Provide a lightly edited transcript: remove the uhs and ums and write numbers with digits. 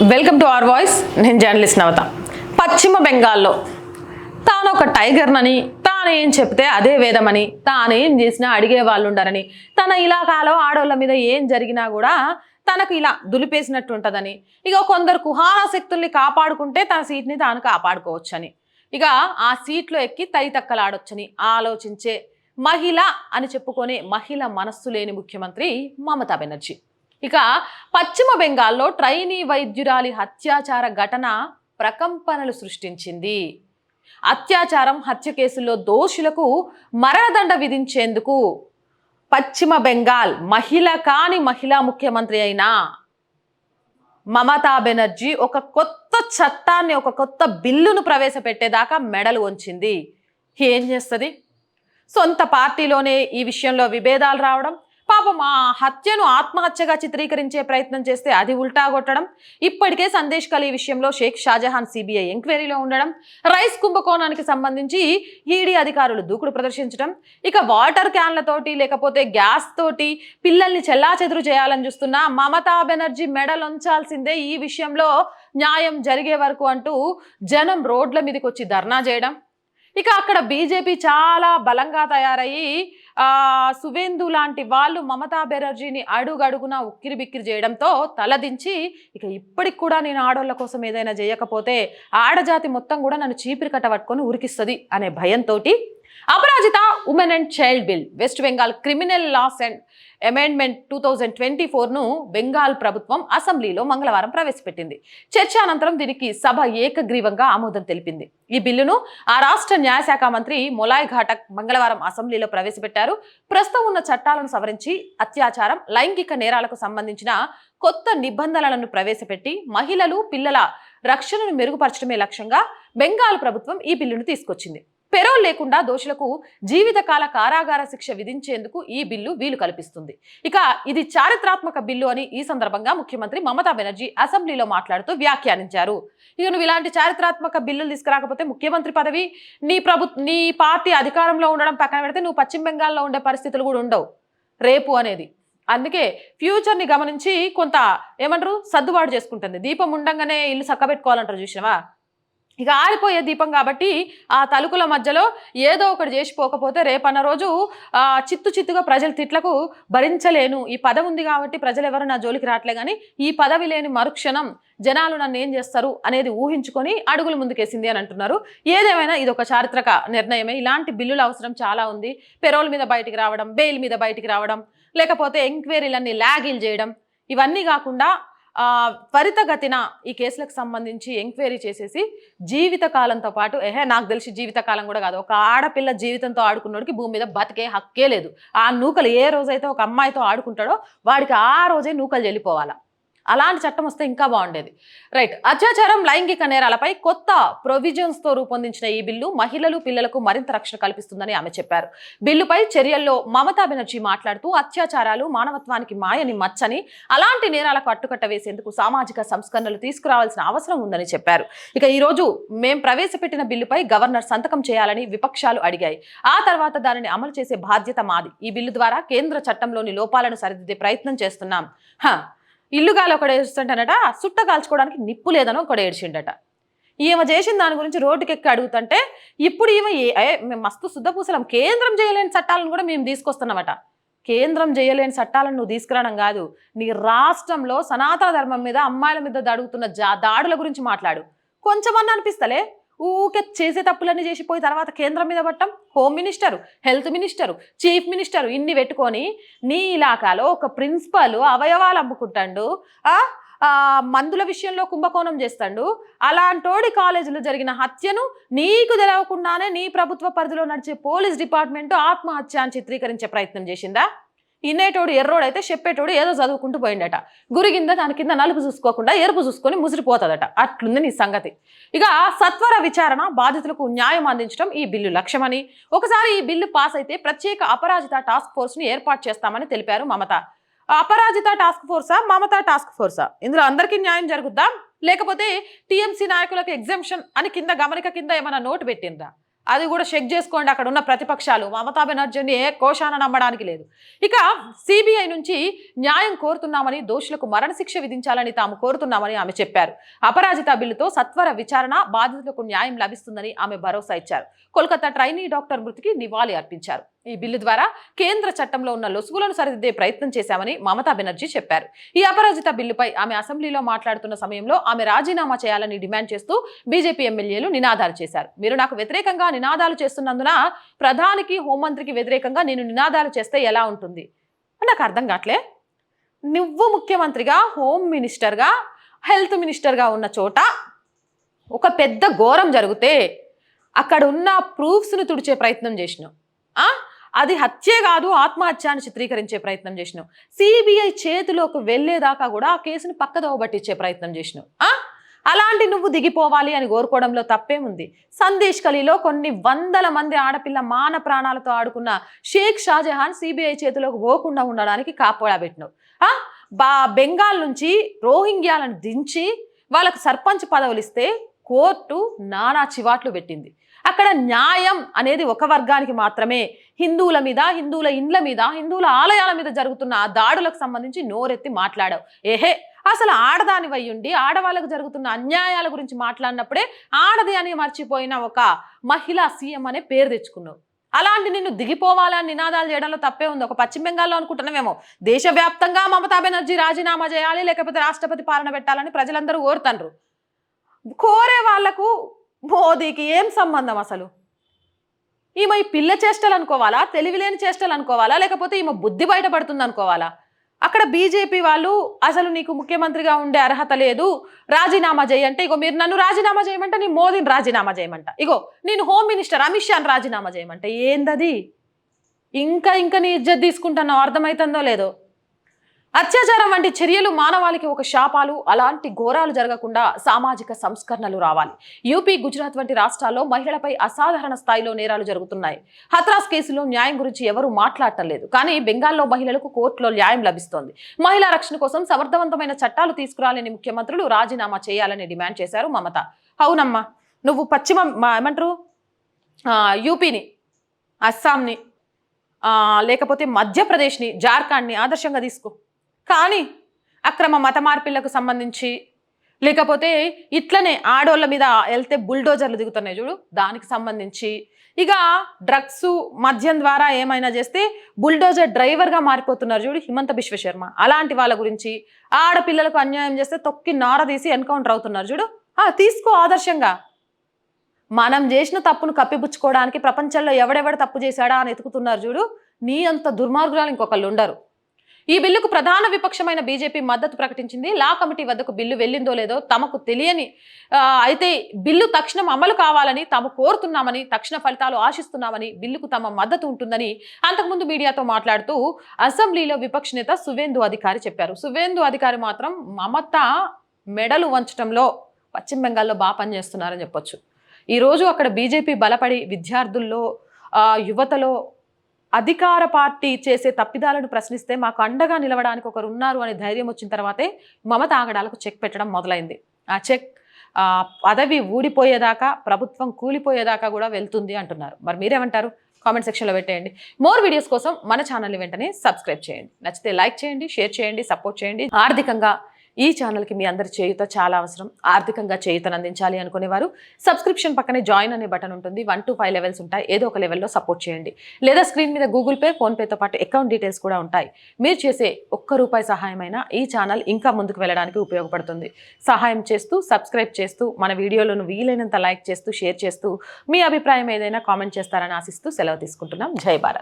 Welcome to our voice. నేను journalist నవత. పశ్చిమ బెంగాల్లో తాను ఒక టైగర్నని, తాను ఏం చెప్తే అదే వేదమని, తాను ఏం చేసినా అడిగే వాళ్ళు ఉండారని, తన ఇలాకాలో ఆడోళ్ళ మీద ఏం జరిగినా కూడా తనకు ఇలా దులిపేసినట్టు ఉంటుందని, ఇక కొందరు కుహాన శక్తుల్ని కాపాడుకుంటే తన సీట్ని తాను కాపాడుకోవచ్చని, ఇక ఆ సీట్లో ఎక్కి తైతక్కలాడొచ్చని ఆలోచించే మహిళ అని చెప్పుకొని మహిళ మనస్సు లేని ముఖ్యమంత్రి మమతా బెనర్జీ. ఇక పశ్చిమ బెంగాల్లో ట్రైనీ వైద్యురాలి హత్యాచార ఘటన ప్రకంపనలు సృష్టించింది. అత్యాచారం, హత్య కేసుల్లో దోషులకు మరణదండ విధించేందుకు పశ్చిమ బెంగాల్ మహిళ కాని మహిళా ముఖ్యమంత్రి అయిన మమతా బెనర్జీ ఒక కొత్త చట్టాన్ని, ఒక కొత్త బిల్లును ప్రవేశపెట్టేదాకా మెడలు వంచింది. ఏం చేస్తుంది? సొంత పార్టీలోనే ఈ విషయంలో విభేదాలు రావడం, పాపం ఆ హత్యను ఆత్మహత్యగా చిత్రీకరించే ప్రయత్నం చేస్తే అది ఉల్టా కొట్టడం, ఇప్పటికే సందేశ్ ఖలీ విషయంలో షేక్ షాజహాన్ సిబిఐ ఎంక్వైరీలో ఉండడం, రైస్ కుంభకోణానికి సంబంధించి ఈడీ అధికారులు దూకుడు ప్రదర్శించడం, ఇక వాటర్ క్యాన్లతోటి లేకపోతే గ్యాస్ తోటి పిల్లల్ని చెల్లాచెదురు చేయాలని చూస్తున్న మమతా బెనర్జీ మెడలొంచాల్సిందే ఈ విషయంలో న్యాయం జరిగే వరకు అంటూ జనం రోడ్ల మీదకి వచ్చి ధర్నా చేయడం, ఇక అక్కడ బీజేపీ చాలా బలంగా తయారయ్యి సువేందు లాంటి వాళ్ళు మమతా బెనర్జీని అడుగడుగునా ఉక్కిరి బిక్కిరి చేయడంతో తలదించి, ఇక ఇప్పటికి కూడా నేను ఆడోళ్ళ కోసం ఏదైనా చేయకపోతే ఆడజాతి మొత్తం కూడా నన్ను చీపిరి కట్ట పట్టుకొని ఉరికిస్తుంది అనే భయంతో Aparajita women and child bill, West Bengal criminal laws and amendment 2024ను బెంగాల్ ప్రభుత్వం అసెంబ్లీలో మంగళవారం ప్రవేశపెట్టింది. చర్చ అనంతరం దీనికి సభ ఏకగ్రీవంగా ఆమోదం తెలిపింది. ఈ బిల్లును ఆ రాష్ట్ర న్యాయశాఖ మంత్రి మొలాయ్ ఘాటక్ మంగళవారం అసెంబ్లీలో ప్రవేశపెట్టారు. ప్రస్తుతం ఉన్న చట్టాలను సవరించి అత్యాచారం, లైంగిక నేరాలకు సంబంధించిన కొత్త నిబంధనలను ప్రవేశపెట్టి మహిళలు, పిల్లల రక్షణను మెరుగుపరచడమే లక్ష్యంగా బెంగాల్ ప్రభుత్వం ఈ బిల్లును తీసుకొచ్చింది. పెరోల్ లేకుండా దోషులకు జీవితకాల కారాగార శిక్ష విధించేందుకు ఈ బిల్లు వీలు కల్పిస్తుంది. ఇక ఇది చారిత్రాత్మక బిల్లు అని ఈ సందర్భంగా ముఖ్యమంత్రి మమతా బెనర్జీ అసెంబ్లీలో మాట్లాడుతూ వ్యాఖ్యానించారు. ఇక నువ్వు ఇలాంటి చారిత్రాత్మక బిల్లులు తీసుకురాకపోతే ముఖ్యమంత్రి పదవి, నీ పార్టీ అధికారంలో ఉండడం పక్కన పెడితే నువ్వు పశ్చిమ బెంగాల్లో ఉండే పరిస్థితులు కూడా ఉండవు రేపు అనేది. అందుకే ఫ్యూచర్ని గమనించి కొంత ఏమంటారు సర్దుబాటు చేసుకుంటుంది. దీపం ఉండంగానే ఇల్లు చక్కబెట్టుకోవాలంటారు చూసినవా? ఇక ఆరిపోయే దీపం కాబట్టి ఆ తలుకుల మధ్యలో ఏదో ఒకటి చేసిపోకపోతే రేపన్న రోజు చిత్తుగా ప్రజల తిట్లకు భరించలేను, ఈ పదవి ఉంది కాబట్టి ప్రజలు ఎవరు నా జోలికి రావట్లే, కానీ ఈ పదవి లేని మరుక్షణం జనాలు నన్ను ఏం చేస్తారు అనేది ఊహించుకొని అడుగులు ముందుకేసింది అని అంటున్నారు. ఏదేమైనా ఇది ఒక చారిత్రక నిర్ణయమే. ఇలాంటి బిల్లుల అవసరం చాలా ఉంది. పెరోల్ మీద బయటికి రావడం, బెయిల్ మీద బయటికి రావడం, లేకపోతే ఎంక్వైరీలన్నీ లాగిల్ చేయడం, ఇవన్నీ కాకుండా త్వరితగతిన ఈ కేసులకు సంబంధించి ఎంక్వైరీ చేసేసి జీవితకాలంతో పాటు నాకు తెలిసి జీవితకాలం కూడా కాదు, ఒక ఆడపిల్ల జీవితంతో ఆడుకున్నోడికి భూమి మీద బతికే హక్కే లేదు. ఆ నూకలు ఏ రోజైతే ఒక అమ్మాయితో ఆడుకుంటాడో వాడికి ఆ రోజే నూకలు చెల్లిపోవాలా. అలాంటి చట్టం వస్తే ఇంకా బాగుండేది. రైట్. అత్యాచారం, లైంగిక నేరాలపై కొత్త ప్రొవిజన్స్తో రూపొందించిన ఈ బిల్లు మహిళలు, పిల్లలకు మరింత రక్షణ కల్పిస్తుందని ఆమె చెప్పారు. బిల్లుపై చర్యల్లో మమతా బెనర్జీ మాట్లాడుతూ అత్యాచారాలు మానవత్వానికి మాయని మచ్చని, అలాంటి నేరాలకు అట్టుకట్ట వేసేందుకు సామాజిక సంస్కరణలు తీసుకురావాల్సిన అవసరం ఉందని చెప్పారు. ఇక ఈరోజు మేం ప్రవేశపెట్టిన బిల్లుపై గవర్నర్ సంతకం చేయాలని విపక్షాలు అడిగాయి. ఆ తర్వాత దానిని అమలు చేసే బాధ్యత మాది. ఈ బిల్లు ద్వారా కేంద్ర చట్టంలోని లోపాలను సరిదిద్దే ప్రయత్నం చేస్తున్నాం. ఇల్లుగాలు ఒకడు ఏడుస్తుంటానట, సుట్ట కాల్చుకోవడానికి నిప్పు లేదని ఒకడు ఏడ్చిండట. ఈమె చేసిన దాని గురించి రోడ్డుకెక్కి అడుగుతుంటే ఇప్పుడు ఈమె మేము మస్తు శుద్ధపూసలం, కేంద్రం చేయలేని చట్టాలను కూడా మేము తీసుకొస్తున్నామట. కేంద్రం చేయలేని చట్టాలను నువ్వు తీసుకురావడం కాదు, నీ రాష్ట్రంలో సనాతన ధర్మం మీద, అమ్మాయిల మీద జరుగుతున్న దాడుల గురించి మాట్లాడు. కొంచెమన్నా అనిపిస్తలే? ఊకే చేసే తప్పులన్నీ చేసిపోయి తర్వాత కేంద్రం మీద పట్టం. Home minister, health minister, chief minister ఇన్ని పెట్టుకొని నీ ఇలాకాలో ఒక ప్రిన్సిపల్ అవయవాలు అమ్ముకుంటాడు, మందుల విషయంలో కుంభకోణం చేస్తాడు. అలాంటోడి కాలేజీలో జరిగిన హత్యను నీకు తెలవకుండానే నీ ప్రభుత్వ పరిధిలో నడిచే పోలీస్ డిపార్ట్మెంటు ఆత్మహత్య అని చిత్రీకరించే ప్రయత్నం చేసిందా? ఇన్నేటోడు ఎర్రోడైతే చెప్పేటోడు ఏదో చదువుకుంటూ పోయిండట. గురిగింద దాని కింద నలుపు చూసుకోకుండా ఎరుపు చూసుకొని ముసిరిపోతుందట. అట్లుంది నీ సంగతి. ఇక సత్వర విచారణ, బాధితులకు న్యాయం అందించడం ఈ బిల్లు లక్ష్యమని, ఒకసారి ఈ బిల్లు పాస్ అయితే ప్రత్యేక అపరాజిత టాస్క్ ఫోర్స్ని ఏర్పాటు చేస్తామని తెలిపారు మమత. అపరాజిత టాస్క్ ఫోర్సా, మమతా టాస్క్ ఫోర్సా? ఇందులో అందరికీ న్యాయం జరుగుద్దా, లేకపోతే టీఎంసీ నాయకులకు ఎగ్జంప్షన్ అని కింద గమనిక కింద ఏమైనా నోటు పెట్టిందా? అది కూడా చెక్ చేసుకోండి. అక్కడ ఉన్న ప్రతిపక్షాలు మమతా బెనర్జీని ఏ కోశాన నమ్మడానికి లేదు. ఇక సిబిఐ నుంచి న్యాయం కోరుతున్నామని, దోషులకు మరణశిక్ష విధించాలని తాము కోరుతున్నామని ఆమె చెప్పారు. అపరాజిత బిల్లుతో సత్వర విచారణ, బాధితులకు న్యాయం లభిస్తుందని ఆమె భరోసా ఇచ్చారు. కోల్కతా ట్రైనీ డాక్టర్ మృతికి నివాళి అర్పించారు. ఈ బిల్లు ద్వారా కేంద్ర చట్టంలో ఉన్న లొసుగులను సరిదిద్దే ప్రయత్నం చేశామని మమతా బెనర్జీ చెప్పారు. ఈ అపరాజిత బిల్లుపై ఆమె అసెంబ్లీలో మాట్లాడుతున్న సమయంలో ఆమె రాజీనామా చేయాలని డిమాండ్ చేస్తూ బీజేపీ ఎమ్మెల్యేలు నినాదాలు చేశారు. మీరు నాకు వ్యతిరేకంగా నినాదాలు చేస్తున్నందున ప్రధానికి, హోంమంత్రికి వ్యతిరేకంగా నేను నినాదాలు చేస్తే ఎలా ఉంటుంది? నాకు అర్థం కావట్లే. నువ్వు ముఖ్యమంత్రిగా, హోమ్ మినిస్టర్గా, హెల్త్ మినిస్టర్గా ఉన్న చోట ఒక పెద్ద ఘోరం జరిగితే అక్కడ ఉన్న ప్రూఫ్స్ను తుడిచే ప్రయత్నం చేసినావు. అది హత్యే కాదు, ఆత్మహత్య అని చిత్రీకరించే ప్రయత్నం చేసినావు. సిబిఐ చేతిలోకి వెళ్లేదాకా కూడా ఆ కేసును పక్కదోవ పట్టించే ప్రయత్నం చేసినావు. అలాంటి నువ్వు దిగిపోవాలి అని కోరుకోవడంలో తప్పేముంది? సందేశ్ ఖలీలో కొన్ని వందల మంది ఆడపిల్ల మాన ప్రాణాలతో ఆడుకున్న షేక్ షాజహాన్ సిబిఐ చేతిలోకి పోకుండా ఉండడానికి కాపోడా పెట్టినావు. బెంగాల్ నుంచి రోహింగ్యాలను దించి వాళ్ళకు సర్పంచ్ పదవులు ఇస్తే కోర్టు నానా చివాట్లు పెట్టింది. అక్కడ న్యాయం అనేది ఒక వర్గానికి మాత్రమే. హిందువుల మీద, హిందువుల ఇండ్ల మీద, హిందువుల ఆలయాల మీద జరుగుతున్న దాడులకు సంబంధించి నోరెత్తి మాట్లాడావు. అసలు ఆడదాని వయ్యుండి ఆడవాళ్ళకు జరుగుతున్న అన్యాయాల గురించి మాట్లాడినప్పుడే ఆడది అని మర్చిపోయిన ఒక మహిళా సీఎం అనే పేరు తెచ్చుకున్నావు. అలాంటి నిన్ను దిగిపోవాలని నినాదాలు చేయడంలో తప్పే ఉంది. ఒక పశ్చిమ బెంగాల్లో అనుకుంటున్నామేమో దేశవ్యాప్తంగా మమతా బెనర్జీ రాజీనామా చేయాలి, లేకపోతే రాష్ట్రపతి పాలన పెట్టాలని ప్రజలందరూ కోరుతాండ్రు. కోరే వాళ్లకు మోదీకి ఏం సంబంధం? అసలు ఈమె ఈ పిల్ల చేష్టలు అనుకోవాలా, తెలివిలేని చేష్టలు అనుకోవాలా, లేకపోతే ఈమె బుద్ధి బయటపడుతుంది అనుకోవాలా? అక్కడ బీజేపీ వాళ్ళు అసలు నీకు ముఖ్యమంత్రిగా ఉండే అర్హత లేదు, రాజీనామా చేయంటే, ఇగో మీరు నన్ను రాజీనామా చేయమంటే నేను మోదీని రాజీనామా చేయమంట, ఇగో నేను హోమ్ మినిస్టర్ అమిత్ షాని రాజీనామా చేయమంటే ఏందది? ఇంకా నీ ఇజ్జత్ తీసుకుంటున్నావు, అర్థమవుతుందో లేదో. అత్యాచారం వంటి చర్యలు మానవాళికి ఒక శాపాలు. అలాంటి ఘోరాలు జరగకుండా సామాజిక సంస్కరణలు రావాలి. యూపీ, గుజరాత్ వంటి రాష్ట్రాల్లో మహిళలపై అసాధారణ స్థాయిలో నేరాలు జరుగుతున్నాయి. హత్రాస్ కేసులో న్యాయం గురించి ఎవరూ మాట్లాడటం లేదు. కానీ బెంగాల్లో మహిళలకు కోర్టులో న్యాయం లభిస్తోంది. మహిళా రక్షణ కోసం సమర్థవంతమైన చట్టాలు తీసుకురాలని ముఖ్యమంత్రులు రాజీనామా చేయాలని డిమాండ్ చేశారు మమత. అవునమ్మా, నువ్వు ఏమంటారు యూపీని, అస్సాంని, లేకపోతే మధ్యప్రదేశ్ని, జార్ఖండ్ని ఆదర్శంగా తీసుకో. కానీ అక్రమ మత మార్పిళ్లకు సంబంధించి, లేకపోతే ఇట్లనే ఆడోళ్ళ మీద వెళ్తే బుల్డోజర్లు దిగుతున్నాయి చూడు, దానికి సంబంధించి, ఇక డ్రగ్స్, మద్యం ద్వారా ఏమైనా చేస్తే బుల్డోజర్ డ్రైవర్గా మారిపోతున్నారు చూడు హిమంత బిశ్వ శర్మ, అలాంటి వాళ్ళ గురించి, ఆడపిల్లలకు అన్యాయం చేస్తే తొక్కి నార తీసి ఎన్కౌంటర్ అవుతున్నారు చూడు, తీసుకో ఆదర్శంగా. మనం చేసిన తప్పును కప్పిపుచ్చుకోవడానికి ప్రపంచంలో ఎవడెవడ తప్పు చేశాడా అని ఎతుకుతున్నారు చూడు, నీ అంత దుర్మార్గురాలు ఇంకొకళ్ళు ఉండరు. ఈ బిల్లుకు ప్రధాన విపక్షమైన బీజేపీ మద్దతు ప్రకటించింది. లా కమిటీ వద్దకు బిల్లు వెళ్ళిందో లేదో తమకు తెలియని అయితే బిల్లు తక్షణం అమలు కావాలని తాము కోరుతున్నామని, తక్షణ ఫలితాలు ఆశిస్తున్నామని, బిల్లుకు తమ మద్దతు ఉంటుందని అంతకుముందు మీడియాతో మాట్లాడుతూ అసెంబ్లీలో విపక్ష నేత సువేందు అధికారి చెప్పారు. సువేందు అధికారి మాత్రం మమతా మెడలు వంచడంలో పశ్చిమ బెంగాల్లో బాగా పనిచేస్తున్నారని చెప్పొచ్చు. ఈరోజు అక్కడ బీజేపీ బలపడి విద్యార్థుల్లో, యువతలో అధికార పార్టీ చేసే తప్పిదాలను ప్రశ్నిస్తే మాకు అండగా నిలవడానికి ఒకరు ఉన్నారు అనే ధైర్యం వచ్చిన తర్వాతే మమత ఆగడాలకు చెక్ పెట్టడం మొదలైంది. ఆ చెక్ పదవి ఊడిపోయేదాకా, ప్రభుత్వం కూలిపోయేదాకా కూడా వెళ్తుంది అంటున్నారు. మరి మీరేమంటారు? కామెంట్ సెక్షన్లో పెట్టేయండి. మోర్ వీడియోస్ కోసం మన ఛానల్ని వెంటనే సబ్స్క్రైబ్ చేయండి. నచ్చితే లైక్ చేయండి, షేర్ చేయండి, సపోర్ట్ చేయండి. ఆర్థికంగా ఈ ఛానల్కి మీ అందరి చేయుత చాలా అవసరం. ఆర్థికంగా చేయుతను అందించాలి అనుకునేవారు సబ్స్క్రిప్షన్ పక్కనే జాయిన్ అనే బటన్ ఉంటుంది. 1 to 5 లెవెల్స్ ఉంటాయి. ఏదో ఒక లెవెల్లో సపోర్ట్ చేయండి. లేదా స్క్రీన్ మీద గూగుల్ పే, ఫోన్పేతో పాటు అకౌంట్ డీటెయిల్స్ కూడా ఉంటాయి. మీరు చేసే ₹1 సహాయమైనా ఈ ఛానల్ ఇంకా ముందుకు వెళ్ళడానికి ఉపయోగపడుతుంది. సహాయం చేస్తూ, సబ్స్క్రైబ్ చేస్తూ, మన వీడియోలను వీలైనంత లైక్ చేస్తూ, షేర్ చేస్తూ, మీ అభిప్రాయం ఏదైనా కామెంట్ చేస్తారని ఆశిస్తూ సెలవు తీసుకుంటున్నాం. జై భారత్.